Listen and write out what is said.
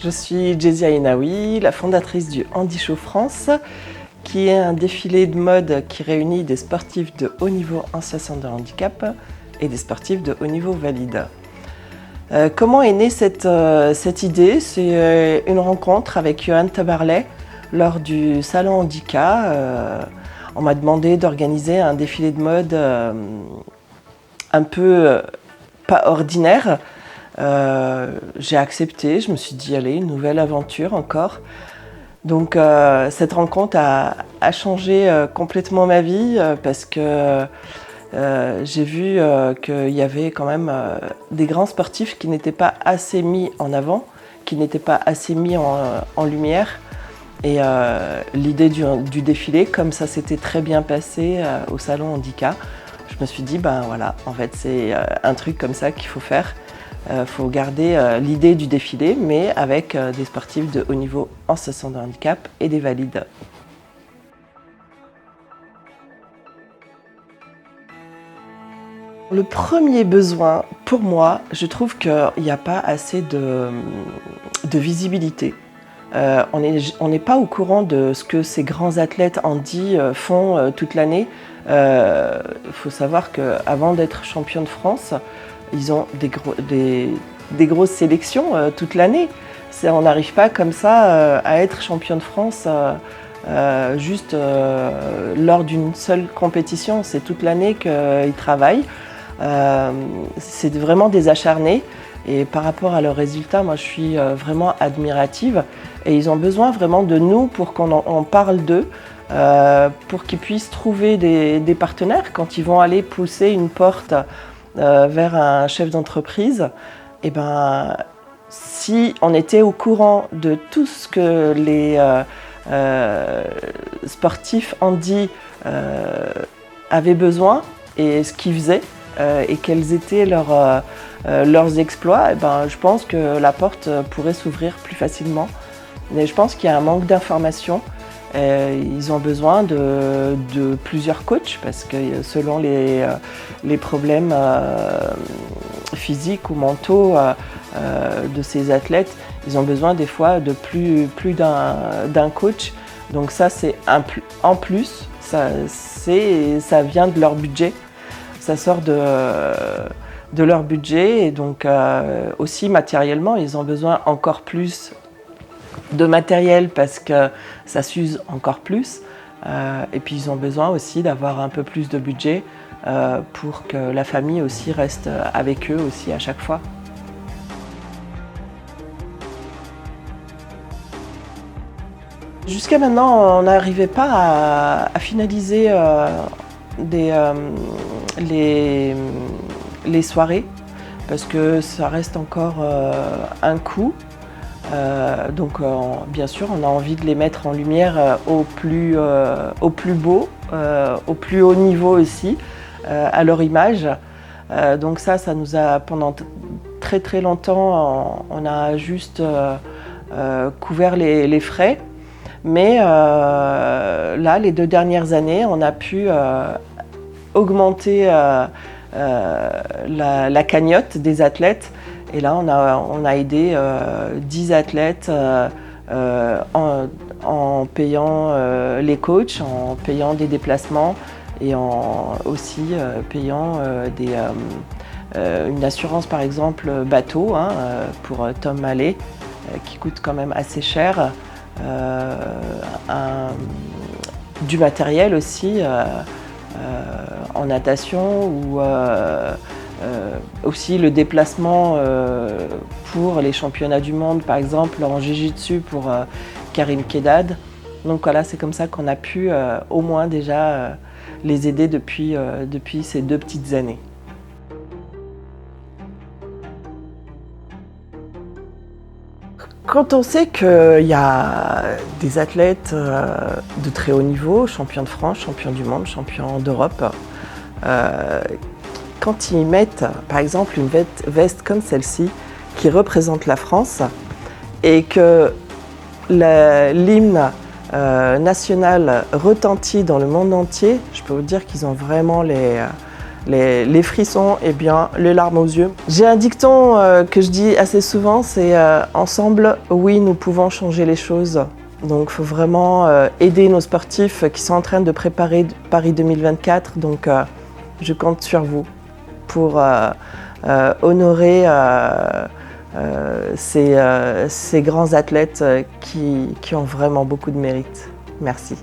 Je suis Jessia Inaoui, la fondatrice du Handi Show France, qui est un défilé de mode qui réunit des sportifs de haut niveau en situation de handicap et des sportifs de haut niveau valide. Comment est née cette idée? C'est une rencontre avec Johan Tabarlet lors du salon Handicap. On m'a demandé d'organiser un défilé de mode un peu pas ordinaire. J'ai accepté, je me suis dit allez, une nouvelle aventure encore. Donc cette rencontre a changé complètement ma vie parce que j'ai vu qu'il y avait quand même des grands sportifs qui n'étaient pas assez mis en avant, qui n'étaient pas assez mis en lumière. Et l'idée du défilé, comme ça s'était très bien passé au salon Handicap, je me suis dit ben voilà, en fait c'est un truc comme ça qu'il faut faire. Faut garder l'idée du défilé, mais avec des sportifs de haut niveau en situation de handicap et des valides. Le premier besoin, pour moi, je trouve qu'il n'y a pas assez de visibilité. On n'est pas au courant de ce que ces grands athlètes handi font toute l'année. Il faut savoir qu'avant d'être champion de France, ils ont des grosses sélections toute l'année. On n'arrive pas comme ça à être champion de France juste lors d'une seule compétition. C'est toute l'année qu'ils travaillent. C'est vraiment des acharnés. Et par rapport à leurs résultats, moi je suis vraiment admirative. Et ils ont besoin vraiment de nous pour qu'on parle d'eux, pour qu'ils puissent trouver des partenaires quand ils vont aller pousser une porte vers un chef d'entreprise. Et ben, si on était au courant de tout ce que les sportifs handi avaient besoin et ce qu'ils faisaient et quels étaient leurs exploits, et ben, je pense que la porte pourrait s'ouvrir plus facilement. Mais je pense qu'il y a un manque d'information. Ils ont besoin de plusieurs coachs parce que selon les problèmes physiques ou mentaux de ces athlètes, ils ont besoin des fois de plus d'un coach. Donc ça c'est en plus, ça vient de leur budget, ça sort de leur budget et donc aussi matériellement ils ont besoin encore plus de matériel parce que ça s'use encore plus et puis ils ont besoin aussi d'avoir un peu plus de budget pour que la famille aussi reste avec eux aussi à chaque fois. Jusqu'à maintenant, on n'arrivait pas à finaliser les soirées parce que ça reste encore un coût. Donc bien sûr on a envie de les mettre en lumière au plus beau, au plus haut niveau aussi, à leur image. Donc ça nous a pendant très longtemps, on a juste couvert les frais. Mais là, les 2 dernières années, on a pu augmenter la cagnotte des athlètes. Et là, on a aidé 10 athlètes en payant les coachs, en payant des déplacements et en aussi payant une assurance par exemple bateau pour Tom Mallet qui coûte quand même assez cher, du matériel aussi en natation ou aussi le déplacement pour les championnats du monde, par exemple en Jiu-Jitsu pour Karim Kedad. Donc voilà, c'est comme ça qu'on a pu au moins déjà les aider depuis ces 2 petites années. Quand on sait qu'il y a des athlètes de très haut niveau, champions de France, champions du monde, champions d'Europe, quand ils mettent par exemple une veste comme celle-ci qui représente la France et que l'hymne national retentit dans le monde entier, je peux vous dire qu'ils ont vraiment les frissons et bien les larmes aux yeux. J'ai un dicton que je dis assez souvent, c'est ensemble, oui, nous pouvons changer les choses. Donc il faut vraiment aider nos sportifs qui sont en train de préparer Paris 2024. Donc je compte sur vous pour honorer ces grands athlètes qui ont vraiment beaucoup de mérite. Merci.